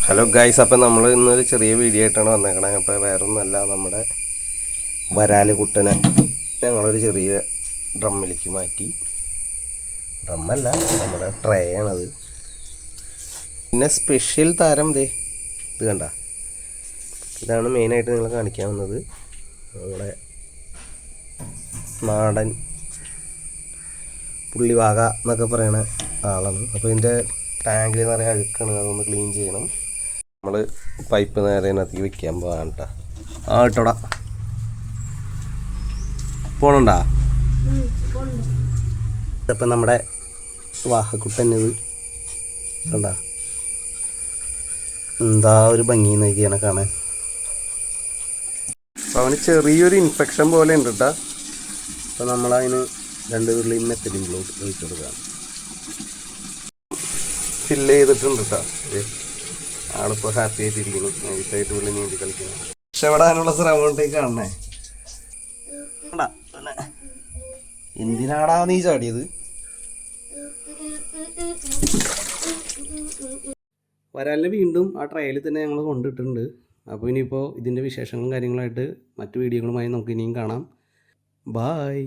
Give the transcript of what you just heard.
Hello guys, അപ്പം നമ്മൾ ഇന്നൊരു ചെറിയ വീഡിയോ ആയിട്ടാണ് വന്നേക്കണേ. അപ്പോൾ വേറൊന്നുമല്ല, നമ്മുടെ വരാല് കുട്ടനെ ഞങ്ങളൊരു ചെറിയ ഡ്രമ്മിലേക്ക് മാറ്റി. ഡ്രമ്മല്ല, നമ്മുടെ ട്രേ ആണത്. പിന്നെ സ്പെഷ്യൽ താരം ഇത് കണ്ട, ഇതാണ് മെയിനായിട്ട് നിങ്ങൾ കാണിക്കാൻ വന്നത്. നമ്മുടെ നാടൻ പുള്ളിവാക എന്നൊക്കെ പറയണ ആളാണ്. അപ്പോൾ ഇതിൻ്റെ ടാങ്കിൽ നിറയെ അഴുക്കാണ്, അതൊന്ന് ക്ലീൻ ചെയ്യണം. നമ്മൾ പൈപ്പ് നേരെ അതിനകത്തേക്ക് വെക്കാൻ പോകാൻ കേട്ടോ. ഇട്ടോടാ പോണണ്ടാ. ഇപ്പം നമ്മുടെ വാഹക്കുട്ടന്നത് കണ്ടാ, എന്താ ഒരു ഭംഗി നോക്കിയാണ് കാണാൻ. അപ്പം അവന് ചെറിയൊരു ഇൻഫെക്ഷൻ പോലെ ഉണ്ട് കേട്ടോ. അപ്പം നമ്മളതിന് 2 തുള്ളി മെത്തഡിൻഗ്ലോട്ട് ഒഴിച്ചു കൊടുക്കാം. ഫില്ല് ചെയ്തിട്ടുണ്ട് കേട്ടോ. ആളിപ്പോൾ ഹാപ്പി ആയിട്ടിരിക്കുന്നു, നൈസായിട്ട് പുള്ളി നീന്തി കളിക്കുന്നു. രക്ഷപ്പെടാനുള്ള ശ്രമത്തേക്ക് കാണണേ. എന്തിനാടാ നീ ചാടിയത്? വരാലിനെ വീണ്ടും ആ ട്രയലിൽ തന്നെ ഞങ്ങൾ കൊണ്ടിട്ടുണ്ട്. അപ്പോൾ ഇനിയിപ്പോൾ ഇതിൻ്റെ വിശേഷങ്ങളും കാര്യങ്ങളായിട്ട് മറ്റു വീഡിയോകളുമായി നമുക്ക് ഇനിയും കാണാം. ബായ്.